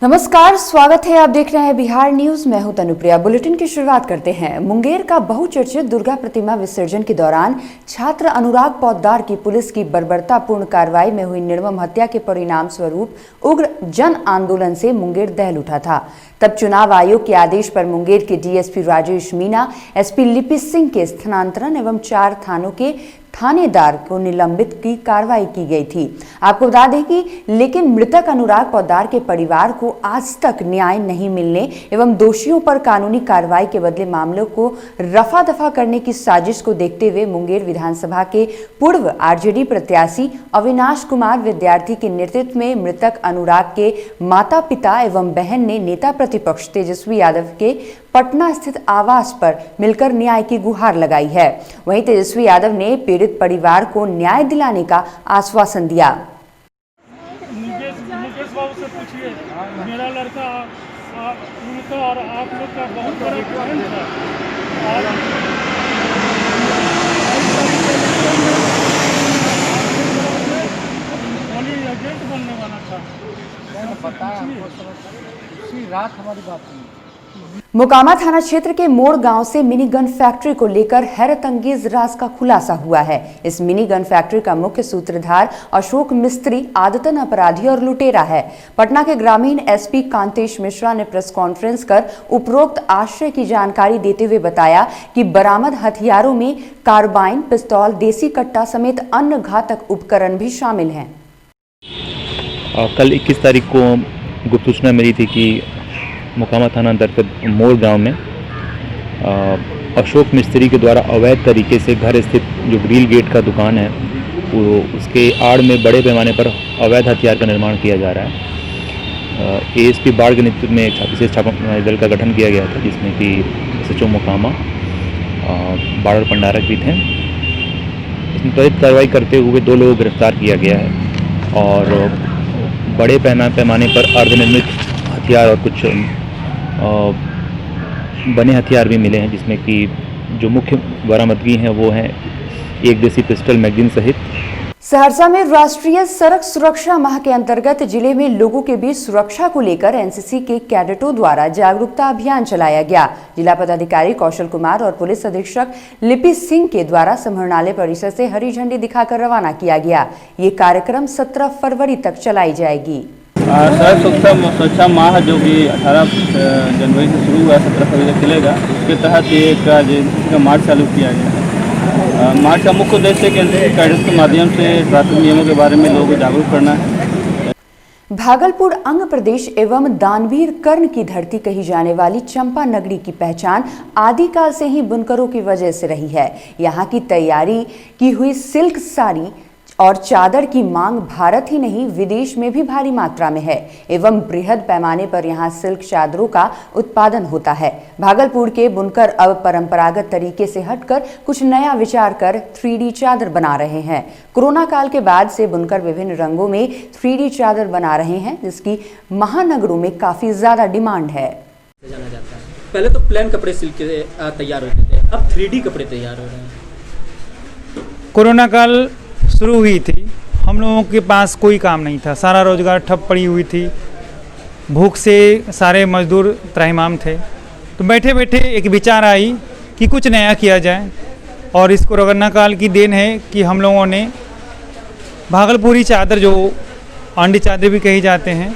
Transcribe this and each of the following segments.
नमस्कार, स्वागत है। आप देख रहे हैं बिहार न्यूज। मैं हूं तनुप्रिया। बुलेटिन की शुरुआत करते हैं। मुंगेर का बहुचर्चित दुर्गा प्रतिमा विसर्जन के दौरान छात्र अनुराग पोद्दार की पुलिस की बर्बरतापूर्ण कार्रवाई में हुई निर्मम हत्या के परिणाम स्वरूप उग्र जन आंदोलन से मुंगेर दहल उठा था। तब चुनाव आयोग के आदेश पर मुंगेर के डीएसपी राजेश मीणा, एसपी लिपि सिंह के स्थानांतरण एवं 4 थानों के थानेदार को निलंबित की कार्रवाई की गई थी। आपको बता दें कि लेकिन मृतक अनुराग पोद्दार के परिवार को आज तक न्याय नहीं मिलने एवं दोषियों पर कानूनी कार्रवाई के बदले मामलों को रफा दफा करने की साजिश को देखते हुए मुंगेर विधानसभा के पूर्व आरजेडी प्रत्याशी अविनाश कुमार विद्यार्थी के नेतृत्व में मृतक अनुराग के माता पिता एवं बहन ने नेता प्रतिपक्ष तेजस्वी यादव के पटना स्थित आवास पर मिलकर न्याय की गुहार लगाई है। वहीं तेजस्वी यादव ने पीड़ित परिवार को न्याय दिलाने का आश्वासन दिया। मुकेश बाबू से पूछिए, मेरा लड़का उनका और आप लोग का बहुत बड़ा फ्रेंड था और एजेंट बनने वाला था। पता है उसी रात हमारी बात हुई। मोकामा थाना क्षेत्र के मोड़ गांव से मिनी गन फैक्ट्री को लेकर हैरत अंगेज राज का खुलासा हुआ है। इस मिनी गन फैक्ट्री का मुख्य सूत्रधार अशोक मिस्त्री आदतन अपराधी और लुटेरा है। पटना के ग्रामीण एसपी कांतेश मिश्रा ने प्रेस कॉन्फ्रेंस कर उपरोक्त आशय की जानकारी देते हुए बताया कि बरामद हथियारों में कार्बाइन, पिस्तौल, देसी कट्टा समेत अन्य घातक उपकरण भी शामिल हैं। कल 21 तारीख को गुप्त सूचना मिली थी कि मोकामा थाना अंतर्गत मोड़ गांव में अशोक मिस्त्री के द्वारा अवैध तरीके से घर स्थित जो ग्रिल गेट का दुकान है वो उसके आड़ में बड़े पैमाने पर अवैध हथियार का निर्माण किया जा रहा है। एएसपी बाढ़ के नेतृत्व में एक विशेष छापामारी दल का गठन किया गया था, जिसमें कि एसएचओ मोकामा, बाढ़ और भंडारक भी थे। इसमें त्वरित कार्रवाई करते हुए 2 लोगों को गिरफ्तार किया गया है और बड़े पैमाने पर अर्धनिर्मित हथियार और कुछ बने हथियार भी मिले हैं, जिसमें कि जो मुख्य बरामदगी हैं वो हैं एक देसी पिस्टल मैगजीन सहित। सहरसा में राष्ट्रीय सड़क सुरक्षा माह के अंतर्गत जिले में लोगों के बीच सुरक्षा को लेकर एनसीसी के कैडेटों द्वारा जागरूकता अभियान चलाया गया। जिला पदाधिकारी कौशल कुमार और पुलिस अधीक्षक लिपि सिंह के द्वारा समाहरणालय परिसर से हरी झंडी दिखाकर रवाना किया गया। ये कार्यक्रम 17 फरवरी तक चलाई जाएगी। सड़क सुरक्षा माह जो कि 18 जनवरी से शुरू हुआ 17 फरवरी तक चलेगा, उसके तहत एक मार्च चालू किया गया है। मार्च का मुख्य उद्देश्य है कि एनसीसी कैडेट्स के माध्यम से ट्रैफिक नियमों के बारे में लोगों को जागरूक करना है। भागलपुर अंग प्रदेश एवं दानवीर कर्ण की धरती कही जाने वाली चंपा नगरी की पहचान आदिकाल से ही बुनकरों की वजह से रही है। यहाँ की तैयारी की हुई सिल्क साड़ी और चादर की मांग भारत ही नहीं विदेश में भी भारी मात्रा में है एवं बृहद पैमाने पर यहाँ सिल्क चादरों का उत्पादन होता है। भागलपुर के बुनकर अब परंपरागत तरीके से हटकर कुछ नया विचार कर 3D चादर बना रहे हैं। कोरोना काल के बाद से बुनकर विभिन्न रंगों में 3D चादर बना रहे हैं, जिसकी महानगरों में काफी ज्यादा डिमांड है। जाना जाता है। पहले तो प्लेन कपड़े सिल्क के तैयार होते थे, अब 3D कपड़े तैयार हो रहे हैं। कोरोना काल शुरू हुई थी, हम लोगों के पास कोई काम नहीं था, सारा रोजगार ठप पड़ी हुई थी, भूख से सारे मजदूर त्राहिमाम थे। तो बैठे बैठे एक विचार आई कि कुछ नया किया जाए और इस कोरोना काल की देन है कि हम लोगों ने भागलपुरी चादर, जो आंडी चादर भी कही जाते हैं,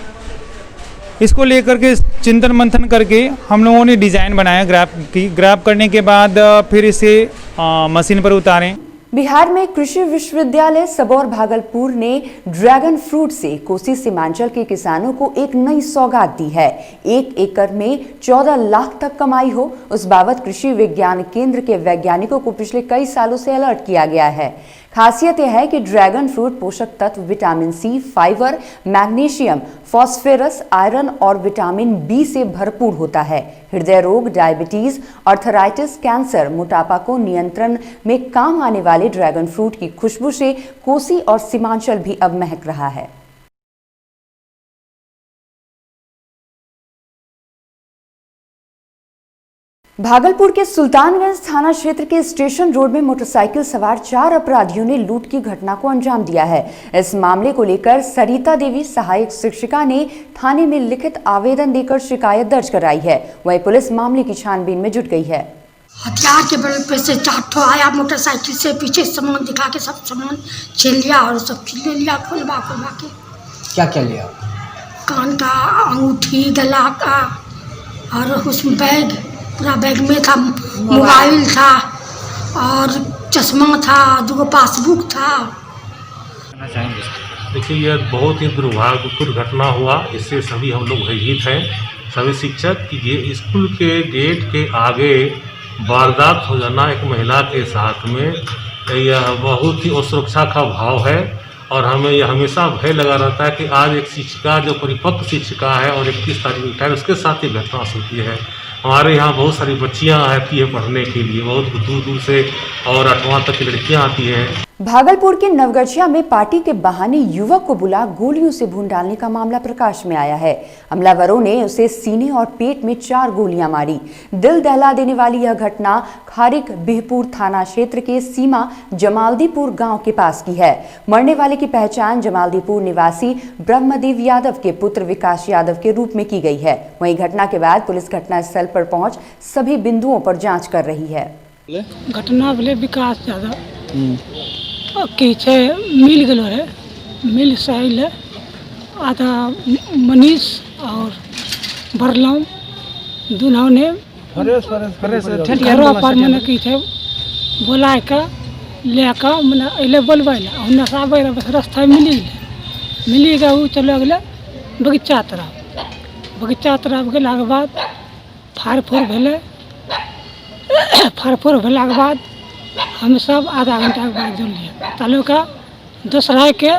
इसको लेकर के चिंतन मंथन करके हम लोगों ने डिज़ाइन बनाया। ग्राफ करने के बाद फिर इसे मशीन पर उतारें। बिहार में कृषि विश्वविद्यालय सबौर भागलपुर ने ड्रैगन फ्रूट से कोसी सीमांचल के किसानों को एक नई सौगात दी है। 1 एकड़ में 14 लाख तक कमाई हो, उस बाबत कृषि विज्ञान केंद्र के वैज्ञानिकों को पिछले कई सालों से अलर्ट किया गया है। खासियत यह है कि ड्रैगन फ्रूट पोषक तत्व vitamin C, fibre, magnesium, phosphorus, iron और विटामिन बी से भरपूर होता है। हृदय रोग, डायबिटीज, आर्थराइटिस, कैंसर, मोटापा को नियंत्रण में काम आने वाले ड्रैगन फ्रूट की खुशबू से कोसी और सीमांचल भी अब महक रहा है। भागलपुर के सुल्तानगंज थाना क्षेत्र के स्टेशन रोड में मोटरसाइकिल सवार 4 अपराधियों ने लूट की घटना को अंजाम दिया है। इस मामले को लेकर सरिता देवी सहायक शिक्षिका ने थाने में लिखित आवेदन देकर शिकायत दर्ज कराई है। वहीं पुलिस मामले की छानबीन में जुट गई है। हथियार के बल पे से 4 ठो आया मोटरसाइकिल से, पीछे सामान दिखा के सब सामान छीन लिया और सब चीज ले लिया खुलवा के। क्या क्या लिया? कान का अंगूठी, गला का, और उसमें बैग, पूरा बैग में था मोबाइल था और चश्मा था, 2 पासबुक था। देखिए, यह बहुत ही दुर्भाग्यपूर्ण घटना हुआ। इससे सभी हम लोग भयभीत हैं, सभी शिक्षक, कि ये स्कूल के गेट के आगे वारदात हो जाना एक महिला के साथ में, यह बहुत ही असुरक्षा का भाव है। और हमें यह हमेशा भय लगा रहता है कि आज एक शिक्षिका जो परिपक्व शिक्षिका है और 31 तारीख रिटायर, उसके साथ ही घटना होती है। हमारे यहाँ बहुत सारी बच्चियाँ आती है पढ़ने के लिए, बहुत दूर दूर से, और 8वां तक की लड़कियाँ आती हैं। भागलपुर के नवगछिया में पार्टी के बहाने युवक को बुला गोलियों से भून डालने का मामला प्रकाश में आया है। हमलावरों ने उसे सीने और पेट में 4 गोलियां मारी। दिल दहला देने वाली यह घटना खारिक बिहपुर थाना क्षेत्र के सीमा जमालदीपुर गांव के पास की है। मरने वाले की पहचान जमालदीपुर निवासी ब्रह्मदेव यादव के पुत्र विकास यादव के रूप में की गई है। वहीं घटना के बाद पुलिस घटनास्थल पर पहुंच सभी बिंदुओं पर जाँच कर रही है। घटना बोले विकास यादव पीछे मिल गलो है, मिल साइल है, आधा मनीष और बरलम दोनों ने ठेठियारो पर मैंने की थे बोला का लेकर मैंने अले बोलबे नशा बस रास्ता मिली गए। वो चलो अगले बगीचा तरफ गेला के बाद फारफूर भेले। फारफूर भेला के बाद हम सब आधा घंटा के बाद जुड़लिए तालुका दोसरा के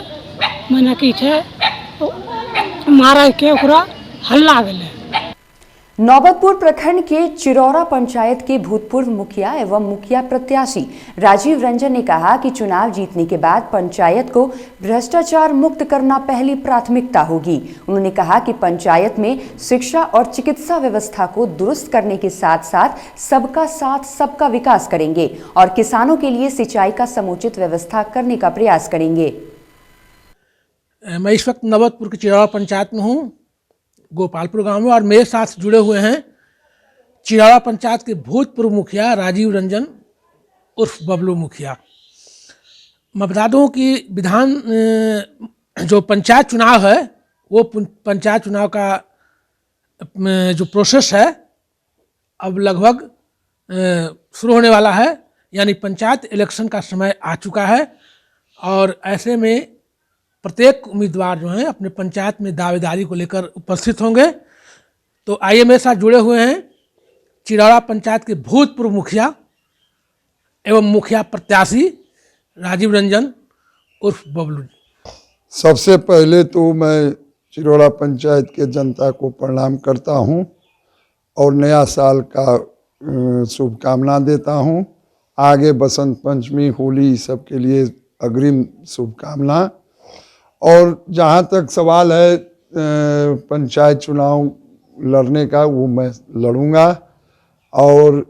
मैंने की थे मारा के ओकरा हल्ला भेले। नौबतपुर प्रखंड के चिरौरा पंचायत के भूतपूर्व मुखिया एवं मुखिया प्रत्याशी राजीव रंजन ने कहा कि चुनाव जीतने के बाद पंचायत को भ्रष्टाचार मुक्त करना पहली प्राथमिकता होगी। उन्होंने कहा कि पंचायत में शिक्षा और चिकित्सा व्यवस्था को दुरुस्त करने के साथ साथ सबका साथ सबका विकास करेंगे और किसानों के लिए सिंचाई का समुचित व्यवस्था करने का प्रयास करेंगे। मैं इस वक्त नौबतपुर के चिरौरा पंचायत में हूँ, गोपालपुर गांव में, और मेरे साथ जुड़े हुए हैं चिरौरा पंचायत के भूतपूर्व मुखिया राजीव रंजन उर्फ बबलू मुखिया। मैं बता दूं कि जो पंचायत चुनाव है वो पंचायत चुनाव का जो प्रोसेस है अब लगभग शुरू होने वाला है, यानी पंचायत इलेक्शन का समय आ चुका है। और ऐसे में प्रत्येक उम्मीदवार जो हैं अपने पंचायत में दावेदारी को लेकर उपस्थित होंगे। तो आइए मेरे साथ जुड़े हुए हैं चिरौरा पंचायत के भूतपूर्व मुखिया एवं मुखिया प्रत्याशी राजीव रंजन उर्फ बबलू। सबसे पहले तो मैं चिरौरा पंचायत के जनता को प्रणाम करता हूं और नया साल का शुभकामना देता हूं। आगे बसंत पंचमी, होली, सब के लिए अग्रिम शुभकामना। और जहाँ तक सवाल है पंचायत चुनाव लड़ने का, वो मैं लड़ूंगा। और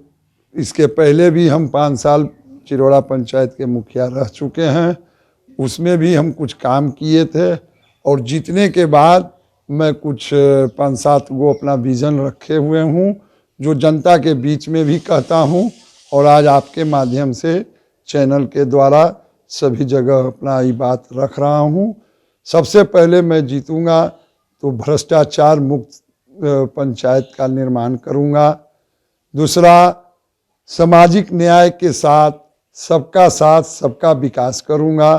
इसके पहले भी हम 5 साल चिरौरा पंचायत के मुखिया रह चुके हैं, उसमें भी हम कुछ काम किए थे। और जीतने के बाद मैं कुछ 5-7 गो अपना विज़न रखे हुए हूँ, जो जनता के बीच में भी कहता हूँ और आज आपके माध्यम से चैनल के द्वारा सभी जगह अपना ये बात रख रहा हूँ। सबसे पहले मैं जीतूंगा तो भ्रष्टाचार मुक्त पंचायत का निर्माण करूंगा। दूसरा, सामाजिक न्याय के साथ सबका विकास करूंगा।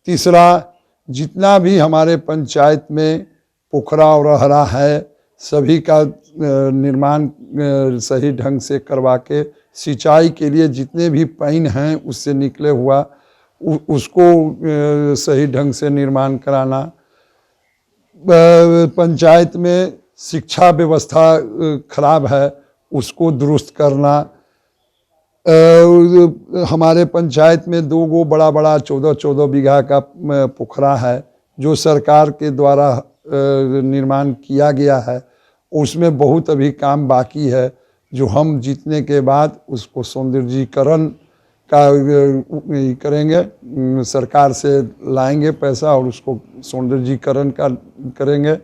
तीसरा, जितना भी हमारे पंचायत में पोखरा और रहरा है सभी का निर्माण सही ढंग से करवा के सिंचाई के लिए जितने भी पानी हैं उससे निकले हुआ उसको सही ढंग से निर्माण कराना। पंचायत में शिक्षा व्यवस्था खराब है, उसको दुरुस्त करना। हमारे पंचायत में 2 गो बड़ा 14 बीघा का पोखरा है जो सरकार के द्वारा निर्माण किया गया है, उसमें बहुत अभी काम बाकी है। जो हम जीतने के बाद उसको सौंदर्यीकरण का करेंगे, सरकार से लाएंगे पैसा और उसको सौंदर्यीकरण का करेंगे।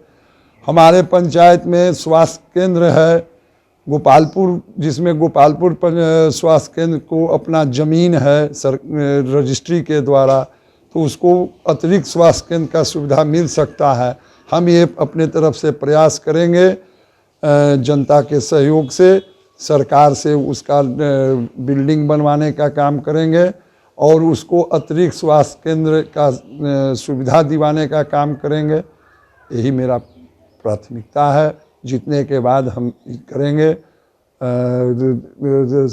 हमारे पंचायत में स्वास्थ्य केंद्र है गोपालपुर, जिसमें गोपालपुर स्वास्थ्य केंद्र को अपना ज़मीन है रजिस्ट्री के द्वारा, तो उसको अतिरिक्त स्वास्थ्य केंद्र का सुविधा मिल सकता है। हम ये अपने तरफ से प्रयास करेंगे, जनता के सहयोग से, सरकार से उसका बिल्डिंग बनवाने का काम करेंगे और उसको अतिरिक्त स्वास्थ्य केंद्र का सुविधा दिवाने का काम करेंगे। यही मेरा प्राथमिकता है। जीतने के बाद हम करेंगे,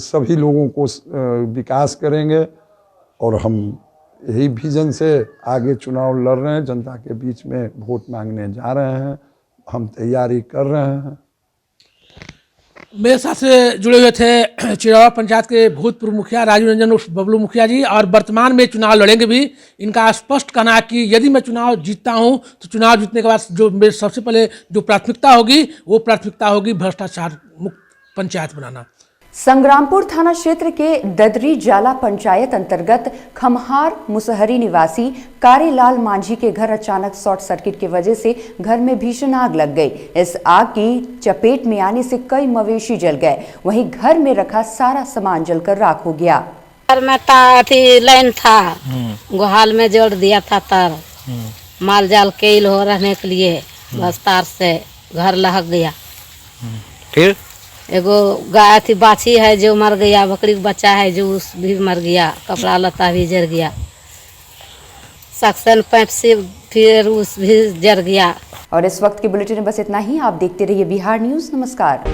सभी लोगों को विकास करेंगे और हम यही विजन से आगे चुनाव लड़ रहे हैं। जनता के बीच में वोट मांगने जा रहे हैं, हम तैयारी कर रहे हैं। मेरे साथ से जुड़े हुए थे चिरौड़ा पंचायत के भूतपूर्व मुखिया राजीव रंजन उर्फ बबलू मुखिया जी, और वर्तमान में चुनाव लड़ेंगे भी। इनका स्पष्ट कहना है कि यदि मैं चुनाव जीतता हूं तो चुनाव जीतने के बाद जो मेरी सबसे पहले जो प्राथमिकता होगी वो प्राथमिकता होगी भ्रष्टाचार मुक्त पंचायत बनाना। संग्रामपुर थाना क्षेत्र के ददरी जाला पंचायत अंतर्गत खमहार मुसहरी निवासी कारीलाल मांझी के घर अचानक शॉर्ट सर्किट की वजह से घर में भीषण आग लग गई। इस आग की चपेट में आने से कई मवेशी जल गए, वहीं घर में रखा सारा सामान जलकर राख हो गया। घर में लाइन था, गुहाल में जोड़ दिया था तार, माल जाल केल हो रहने के लिए, बस तार से घर लहक गया। फिर एगो गाय थी बाछी है जो मर गया, बकरी का बच्चा है जो उस भी मर गया, कपड़ा लता भी जर गया, सक्सन पैंट से फिर उस भी जर गया। और इस वक्त की बुलेटिन में बस इतना ही। आप देखते रहिए बिहार न्यूज़। नमस्कार।